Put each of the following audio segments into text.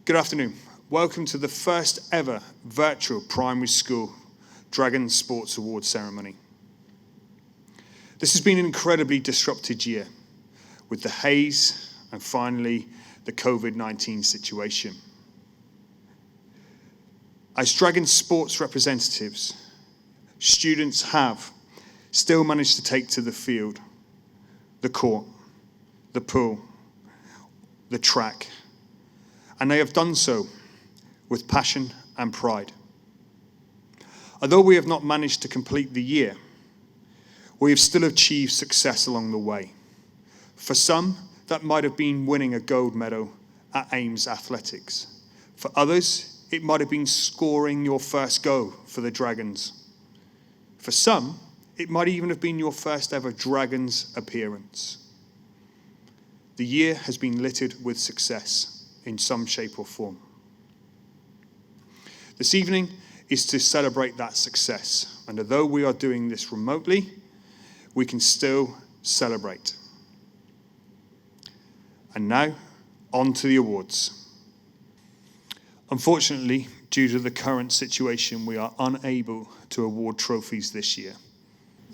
Good afternoon. Welcome to the first ever virtual primary school Dragon Sports Awards ceremony. This has been an incredibly disrupted year with the haze and finally the COVID-19 situation. As Dragon Sports representatives, students have still managed to take to the field, the court, the pool, the track, and they have done so with passion and pride. Although we have not managed to complete the year, we have still achieved success along the way. For some, that might have been winning a gold medal at Ames Athletics. For others, it might have been scoring your first goal for the Dragons. For some, it might even have been your first ever Dragons appearance. The year has been littered with success in some shape or form. This evening is to celebrate that success, and although we are doing this remotely, we can still celebrate. And now, on to the awards. Unfortunately, due to the current situation, we are unable to award trophies this year.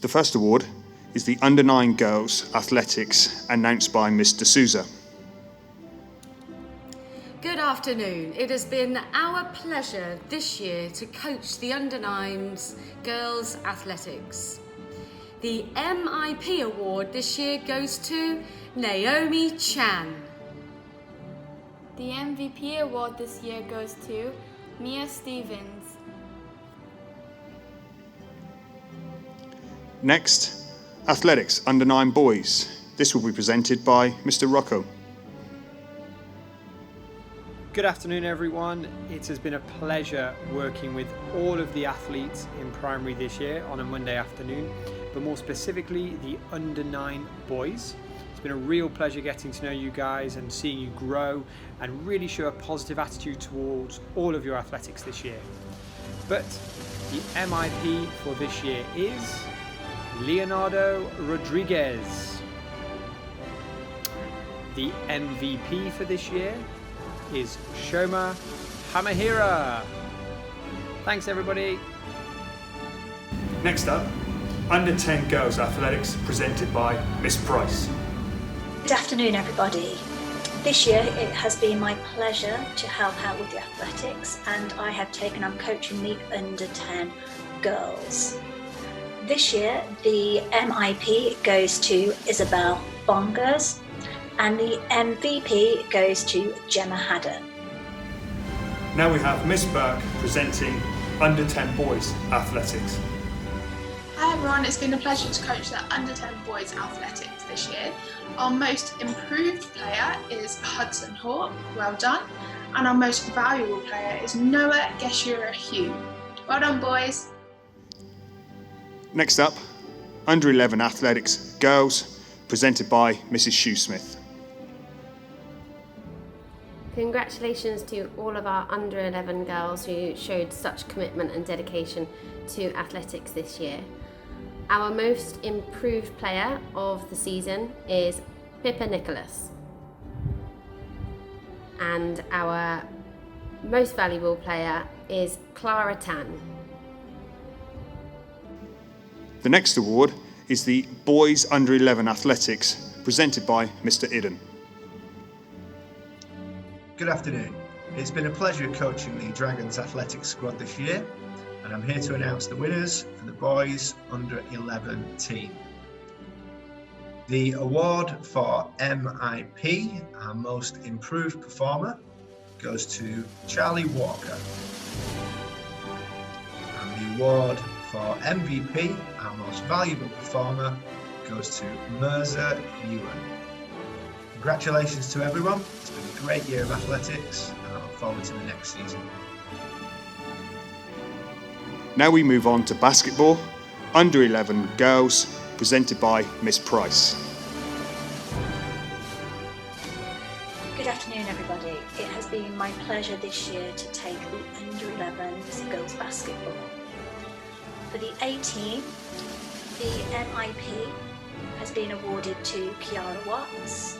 The first award is the Under-9 Girls Athletics, announced by Ms. D'Souza. Good afternoon. It has been our pleasure this year to coach the Under-9s Girls Athletics. The MIP award this year goes to Naomi Chan. The MVP award this year goes to Mia Stevens. Next, Athletics Under-9 Boys. This will be presented by Mr. Rocco. Good afternoon, everyone. It has been a pleasure working with all of the athletes in primary this year on a Monday afternoon, but more specifically the Under-9 boys. It's been a real pleasure getting to know you guys and seeing you grow and really show a positive attitude towards all of your athletics this year. But the MIP for this year is Leonardo Rodriguez. The MVP for this year is Shoma Hamahira. Thanks, everybody. Next up, Under-10 Girls Athletics, presented by Miss Price. Good afternoon, everybody. This year it has been my pleasure to help out with the athletics, and I have taken on coaching the Under-10 girls. This year the MIP goes to Isabel Bongers, and the MVP goes to Gemma Haddon. Now we have Miss Burke presenting Under-10 Boys Athletics. Hi everyone, it's been a pleasure to coach the Under-10 Boys Athletics this year. Our most improved player is Hudson Hawke, well done, and our most valuable player is Noah Geshura Hugh. Well done, boys. Next up, Under-11 Athletics Girls, presented by Mrs. Shoesmith. Congratulations to all of our Under-11 girls who showed such commitment and dedication to athletics this year. Our most improved player of the season is Pippa Nicholas. And our most valuable player is Clara Tan. The next award is the Boys Under-11 Athletics, presented by Mr. Idden. Good afternoon. It's been a pleasure coaching the Dragons Athletics squad this year, and I'm here to announce the winners for the Boys Under-11 team. The award for MIP, our most improved performer, goes to Charlie Walker. And the award for MVP, our most valuable performer, goes to Mirza Ewan. Congratulations to everyone. It's been a great year of athletics, and I look forward to the next season. Now we move on to basketball, Under-11 Girls, presented by Miss Price. Good afternoon, everybody. It has been my pleasure this year to take the Under-11 girls basketball. For the A team, the MIP has been awarded to Kiara Watts.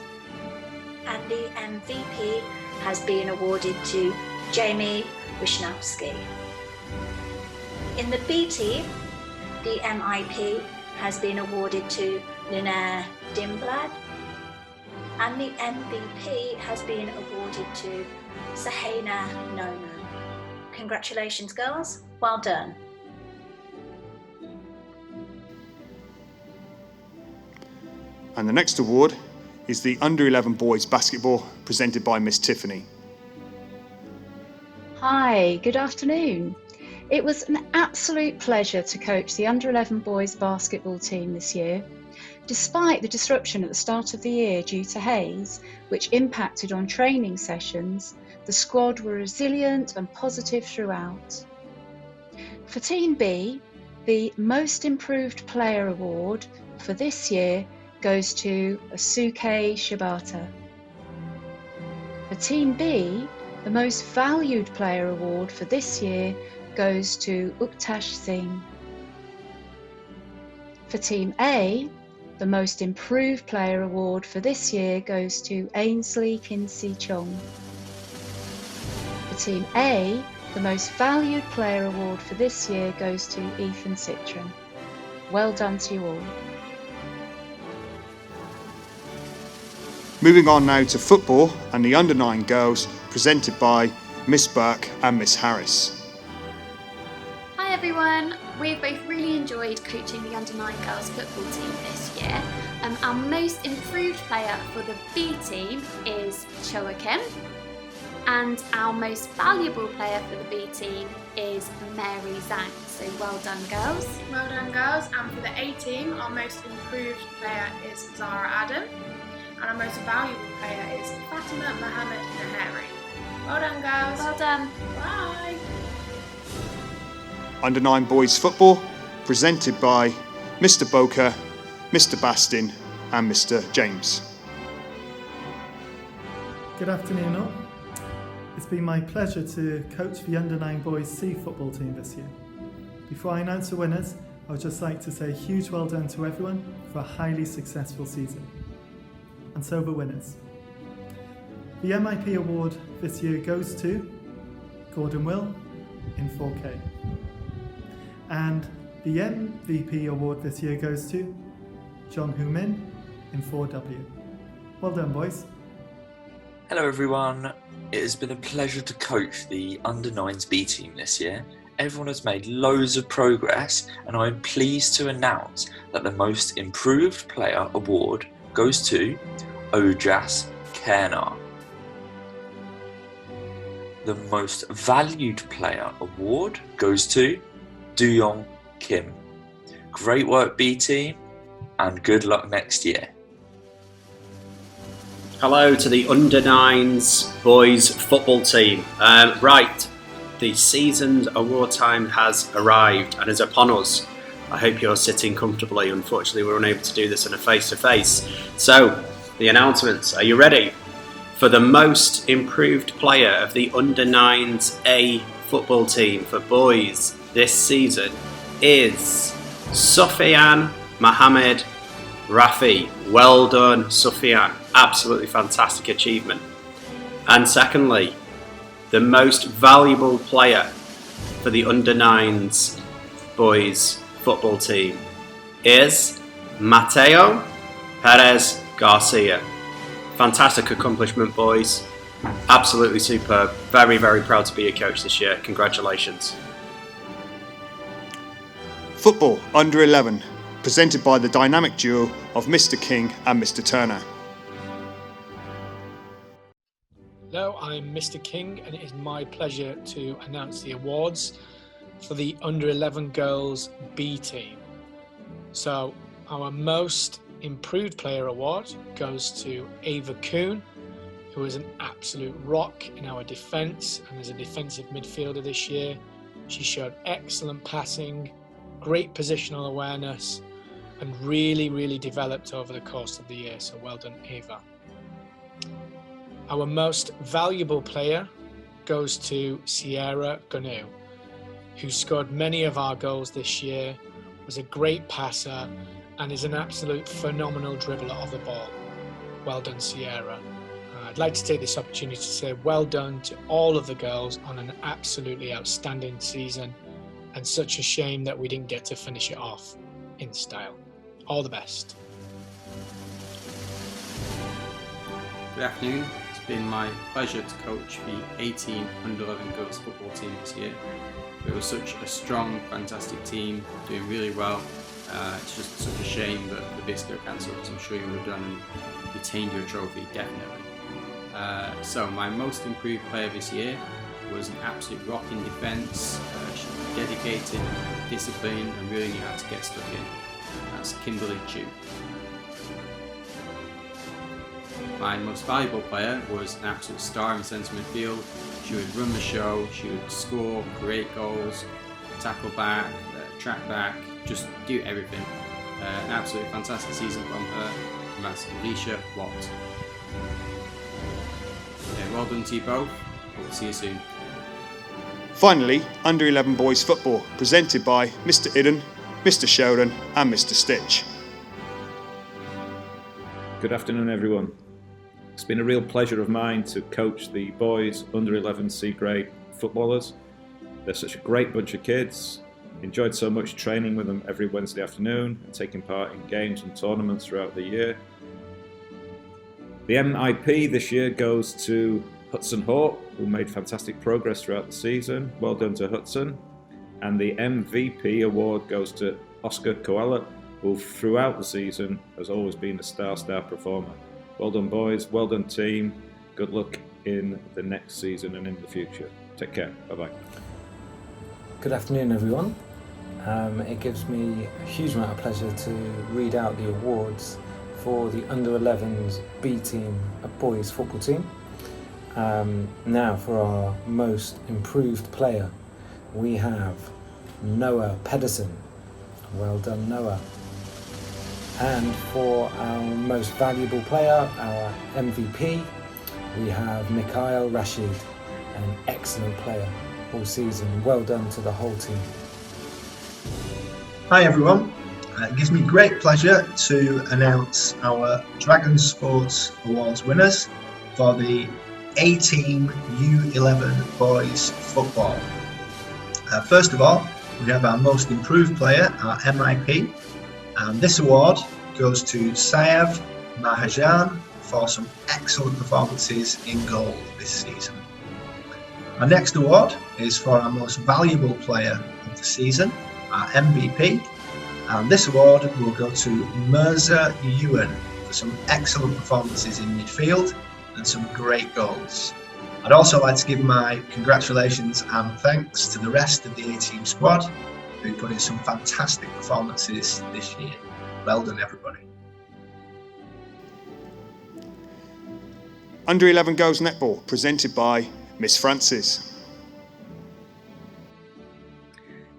And the MVP has been awarded to Jamie Wisnowski. In the B team, the MIP has been awarded to Linnea Dimblad, and the MVP has been awarded to Sahena Nono. Congratulations, girls. Well done. And the next award is the Under 11 Boys Basketball, presented by Miss Tiffany. Hi, good afternoon. It was an absolute pleasure to coach the Under 11 Boys Basketball team this year. Despite the disruption at the start of the year due to haze, which impacted on training sessions, the squad were resilient and positive throughout. For Team B, the Most Improved Player Award for this year goes to Asuke Shibata. For Team B, the Most Valued Player Award for this year goes to Uktash Singh. For Team A, the Most Improved Player Award for this year goes to Ainsley Kinsey Chong. For Team A, the Most Valued Player Award for this year goes to Ethan Citron. Well done to you all. Moving on now to football and the Under 9 girls, presented by Miss Burke and Miss Harris. Hi everyone, we've both really enjoyed coaching the Under 9 girls football team this year. Our most improved player for the B team is Choa Kim, and our most valuable player for the B team is Mary Zhang. So well done, girls. Well done, girls. And for the A team, our most improved player is Zara Adam, and our most valuable player is Fatima Mohammed Nahari. Well done, girls. Well done. Bye. Under 9 Boys Football, presented by Mr. Boker, Mr. Bastin and Mr. James. Good afternoon all. It's been my pleasure to coach the Under 9 Boys C football team this year. Before I announce the winners, I would just like to say a huge well done to everyone for a highly successful season. And so the winners. The MIP award this year goes to Gordon Will in 4K. And the MVP award this year goes to Jong Hoo Min in 4W. Well done, boys. Hello everyone. It has been a pleasure to coach the Under 9s B team this year. Everyone has made loads of progress, and I am pleased to announce that the Most Improved Player award goes to Ojas Kernar. The Most Valued Player award goes to Duyong Kim. Great work, B team, and good luck next year. Hello to the Under 9s boys football team. Right, the season's award time has arrived and is upon us. I hope you're sitting comfortably. Unfortunately, we're unable to do this in a face-to-face. So, the announcements. Are you ready? For the Most Improved Player of the Under 9s A football team for boys this season is Sufyan Mohammed Rafi. Well done, Sufyan. Absolutely fantastic achievement. And secondly, the Most Valuable Player for the Under 9s boys football team is Mateo Perez Garcia. Fantastic accomplishment, boys. Absolutely superb. Very, very proud to be a coach this year. Congratulations. Football Under 11, presented by the dynamic duo of Mr. King and Mr. Turner. Hello, I'm Mr. King, and it is my pleasure to announce the awards for the Under 11 Girls B team. So, our Most Improved Player award goes to Ava Kuhn, who is an absolute rock in our defence and as a defensive midfielder this year. She showed excellent passing, great positional awareness, and really developed over the course of the year. So well done, Ava. Our most valuable player goes to Sierra Gonu, who scored many of our goals this year, was a great passer, and is an absolute phenomenal dribbler of the ball. Well done, Sierra. I'd like to take this opportunity to say well done to all of the girls on an absolutely outstanding season, and such a shame that we didn't get to finish it off in style. All the best. Good afternoon. It's been my pleasure to coach the 18 under-11 girls football team this year. It was such a strong, fantastic team, doing really well. It's just such a shame that the bids got cancelled, because I'm sure you would have done and retained your trophy, definitely. So my most improved player this year was an absolute rock in defence. She was dedicated, disciplined, and really knew how to get stuck in. That's Kimberly Chu. My most valuable player was an absolute star in centre midfield. She would run the show, she would score, create goals, tackle back, track back, just do everything. An absolutely fantastic season from her, and that's Alicia Watt. Well done to you both. Hope to see you soon. Finally, Under 11 Boys Football, presented by Mr. Idden, Mr. Sheldon and Mr. Stitch. Good afternoon, everyone. It's been a real pleasure of mine to coach the boys under 11 C grade footballers. They're such a great bunch of kids. Enjoyed so much training with them every Wednesday afternoon and taking part in games and tournaments throughout the year. The MIP this year goes to Hudson Hawk, who made fantastic progress throughout the season. Well done to Hudson. And the MVP award goes to Oscar Coelho, who throughout the season has always been a star performer. Well done, boys. Well done, team. Good luck in the next season and in the future. Take care. Bye-bye. Good afternoon, everyone. It gives me a huge amount of pleasure to read out the awards for the Under-11s B team, a boys football team. Now for our most improved player, we have Noah Pedersen. Well done, Noah. And for our most valuable player, our MVP, we have Mikhail Rashid, an excellent player all season. Well done to the whole team. Hi everyone, it gives me great pleasure to announce our Dragon Sports Awards winners for the A-Team U11 Boys Football. First of all, we have our most improved player, our MIP, and this award goes to Saev Mahajan for some excellent performances in goal this season. Our next award is for our most valuable player of the season, our MVP, and this award will go to Mirza Ewan for some excellent performances in midfield and some great goals. I'd also like to give my congratulations and thanks to the rest of the A-Team squad who put in some fantastic performances this year. Well done, everybody. Under 11 Girls Netball, presented by Miss Francis.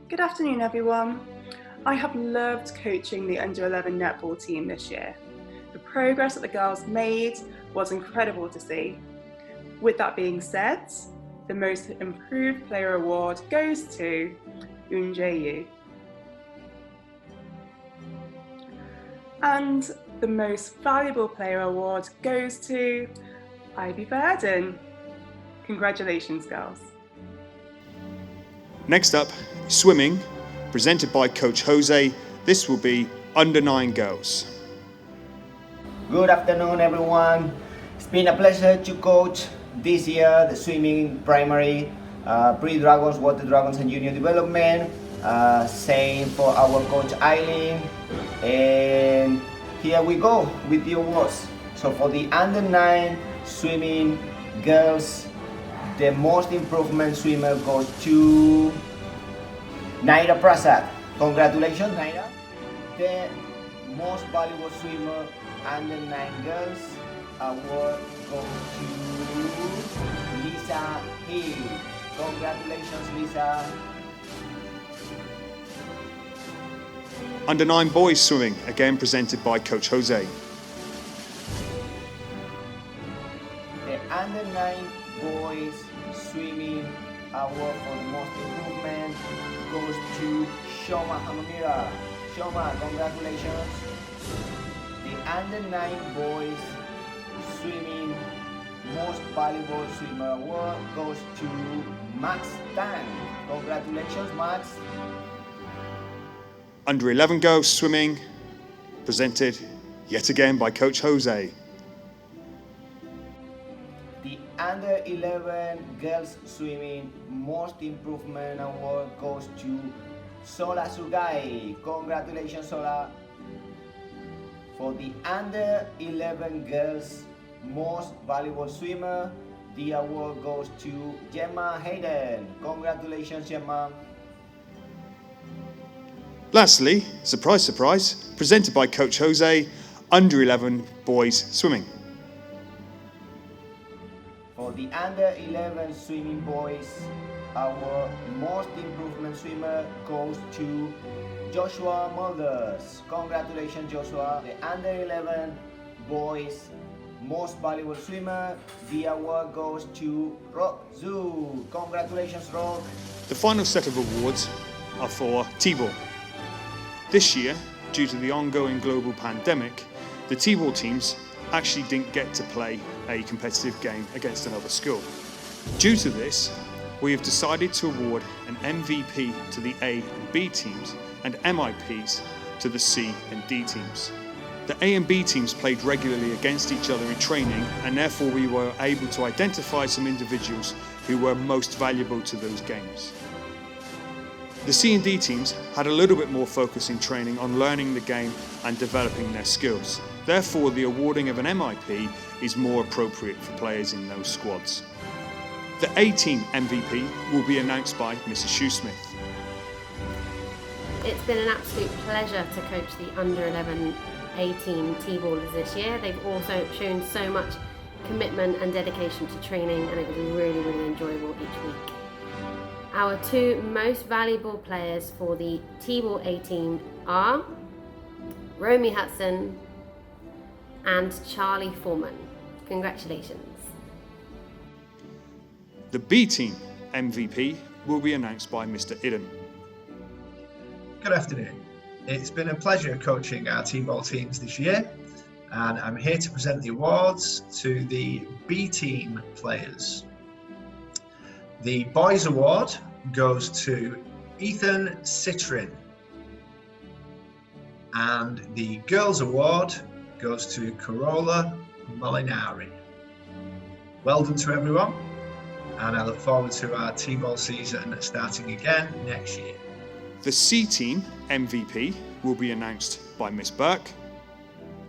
Good afternoon, everyone. I have loved coaching the Under 11 netball team this year. The progress that the girls made was incredible to see. With that being said, the most improved player award goes to Unjae. And the most valuable player award goes to Ivy Burden. Congratulations, girls. Next up, swimming, presented by Coach Jose. This will be Under 9 Girls. Good afternoon, everyone. It's been a pleasure to coach this year the swimming primary, pre-dragons, water dragons and junior development. Same for our coach Eileen. And here we go with the awards. So for the under 9 swimming girls, the most improvement swimmer goes to Naira Prasad. Congratulations, Naira. The most valuable swimmer under 9 girls award goes to Lisa Hill. Congratulations, Lisa. Under 9 Boys Swimming, again presented by Coach Jose. The under 9 boys swimming award for the most improvement goes to Shoma Hamamira. Shoma, congratulations. The under 9 boys swimming Volleyball Swimmer Award goes to Max Tang. Congratulations, Max. Under 11 girls swimming, presented yet again by Coach Jose. The Under 11 Girls Swimming Most Improvement Award goes to Sola Sugai. Congratulations, Sola. For the Under 11 Girls Most Valuable Swimmer, the award goes to Gemma Hayden. Congratulations, Gemma. Lastly, surprise, surprise, presented by Coach Jose, Under 11 Boys Swimming. For the Under 11 Swimming Boys, our Most Improvement Swimmer goes to Joshua Mulders. Congratulations, Joshua. The Under 11 Boys Most Valuable Swimmer, the award goes to Rock Zoo. Congratulations, Rock. The final set of awards are for T-ball. This year, due to the ongoing global pandemic, the T-ball teams actually didn't get to play a competitive game against another school. Due to this, we have decided to award an MVP to the A and B teams and MIPs to the C and D teams. The A and B teams played regularly against each other in training, and therefore we were able to identify some individuals who were most valuable to those games. The C and D teams had a little bit more focus in training on learning the game and developing their skills. Therefore, the awarding of an MIP is more appropriate for players in those squads. The A team MVP will be announced by Mrs. Shoesmith. It's been an absolute pleasure to coach the Under 11 A team T-ballers this year. They've also shown so much commitment and dedication to training, and it was really, really enjoyable each week. Our two most valuable players for the T-ball A team are Romy Hudson and Charlie Foreman. Congratulations. The B team MVP will be announced by Mr. Idden. Good afternoon. It's been a pleasure coaching our T-ball teams this year, and I'm here to present the awards to the B team players. The Boys Award goes to Ethan Citrin, and the Girls Award goes to Carola Molinari. Well done to everyone, and I look forward to our T-ball season starting again next year. The C team MVP will be announced by Miss Burke.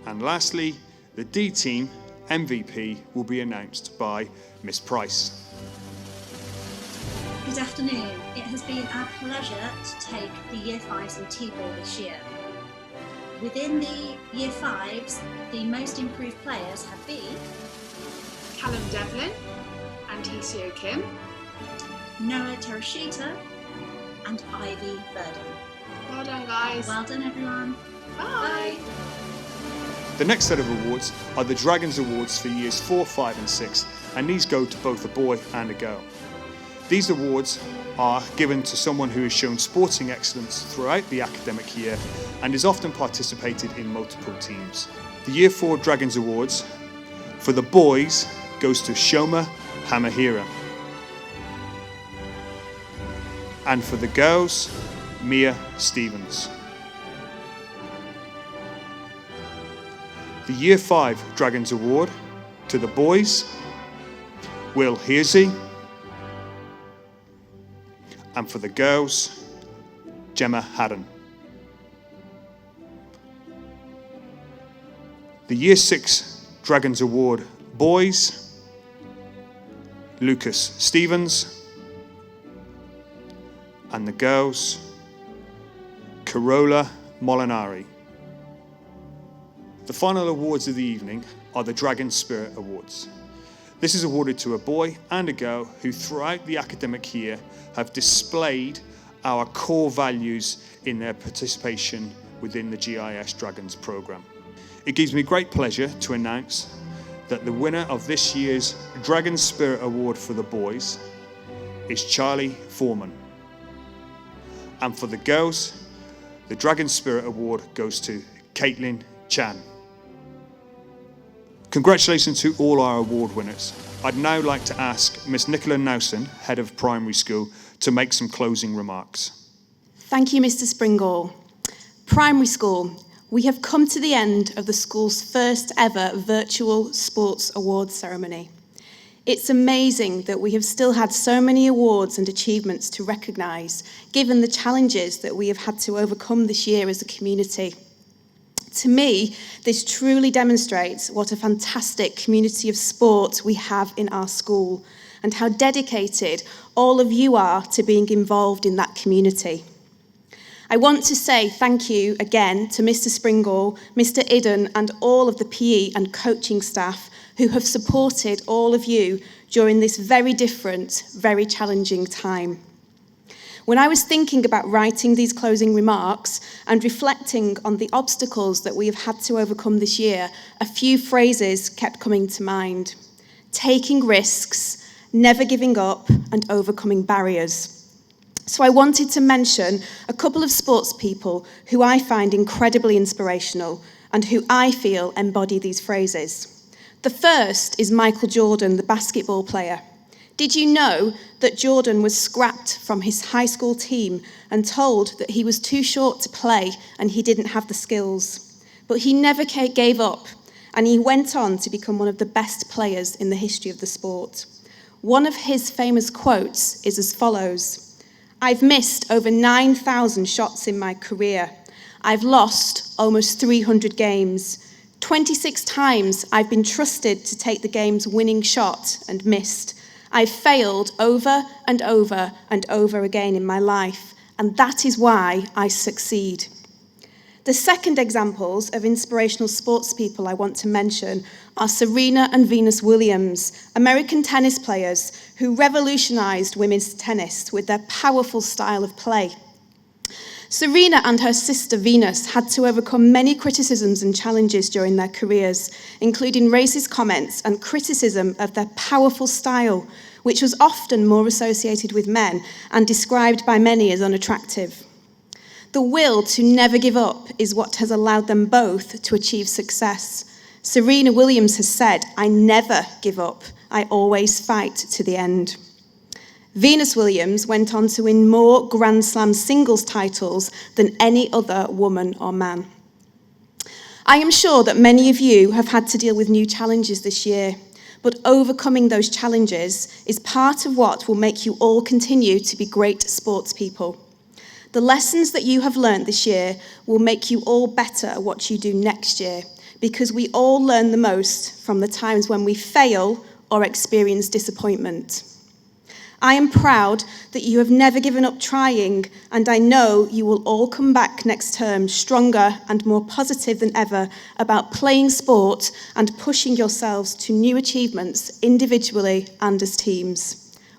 And lastly, the D team MVP will be announced by Miss Price. Good afternoon. It has been our pleasure to take the Year 5s in T-ball this year. Within the Year 5s, the most improved players have been Callum Devlin and Hiseo Kim, Noah Terashita and Ivy Burden. Well done, guys. Well done, everyone. Bye. The next set of awards are the Dragons Awards for years 4, 5 and 6, and these go to both a boy and a girl. These awards are given to someone who has shown sporting excellence throughout the academic year and has often participated in multiple teams. The Year 4 Dragons Awards for the boys goes to Shoma Hamahira. And for the girls, Mia Stevens. The Year 5 Dragons Award to the boys, Will Hearsey. And for the girls, Gemma Haddon. The Year 6 Dragons Award boys, Lucas Stevens. And the girls, Carola Molinari. The final awards of the evening are the Dragon Spirit Awards. This is awarded to a boy and a girl who throughout the academic year have displayed our core values in their participation within the GIS Dragons programme. It gives me great pleasure to announce that the winner of this year's Dragon Spirit Award for the boys is Charlie Foreman. And for the girls, the Dragon Spirit Award goes to Caitlin Chan. Congratulations to all our award winners. I'd now like to ask Miss Nicola Nowson, Head of Primary School, to make some closing remarks. Thank you, Mr. Springall. Primary School, we have come to the end of the school's first ever virtual sports awards ceremony. It's amazing that we have still had so many awards and achievements to recognise, given the challenges that we have had to overcome this year as a community. To me, this truly demonstrates what a fantastic community of sport we have in our school and how dedicated all of you are to being involved in that community. I want to say thank you again to Mr. Springall, Mr. Idden and all of the PE and coaching staff who have supported all of you during this very different, very challenging time. When I was thinking about writing these closing remarks and reflecting on the obstacles that we have had to overcome this year, a few phrases kept coming to mind. Taking risks, never giving up, and overcoming barriers. So I wanted to mention a couple of sports people who I find incredibly inspirational and who I feel embody these phrases. The first is Michael Jordan, the basketball player. Did you know that Jordan was scrapped from his high school team and told that he was too short to play and he didn't have the skills? But he never gave up, and he went on to become one of the best players in the history of the sport. One of his famous quotes is as follows: "I've missed over 9,000 shots in my career. I've lost almost 300 games. 26 times I've been trusted to take the game's winning shot and missed. I've failed over and over and over again in my life, and that is why I succeed." The second examples of inspirational sports people I want to mention are Serena and Venus Williams, American tennis players who revolutionized women's tennis with their powerful style of play. Serena and her sister Venus had to overcome many criticisms and challenges during their careers, including racist comments and criticism of their powerful style, which was often more associated with men and described by many as unattractive. The will to never give up is what has allowed them both to achieve success. Serena Williams has said, "I never give up. I always fight to the end." Venus Williams went on to win more Grand Slam singles titles than any other woman or man. I am sure that many of you have had to deal with new challenges this year, but overcoming those challenges is part of what will make you all continue to be great sports people. The lessons that you have learned this year will make you all better at what you do next year, because we all learn the most from the times when we fail or experience disappointment. I am proud that you have never given up trying, and I know you will all come back next term stronger and more positive than ever about playing sport and pushing yourselves to new achievements individually and as teams.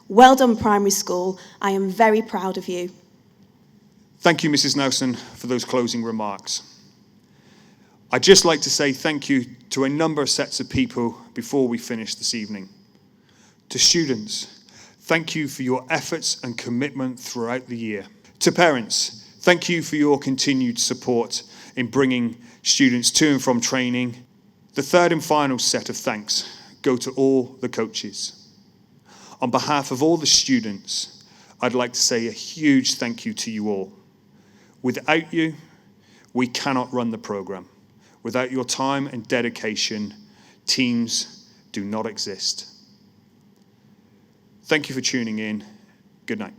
Well done, primary school. I am very proud of you. Thank you, Mrs. Nelson, for those closing remarks. I'd just like to say thank you to a number of sets of people before we finish this evening. To students, thank you for your efforts and commitment throughout the year. To parents, thank you for your continued support in bringing students to and from training. The third and final set of thanks go to all the coaches. On behalf of all the students, I'd like to say a huge thank you to you all. Without you, we cannot run the program. Without your time and dedication, teams do not exist. Thank you for tuning in. Good night.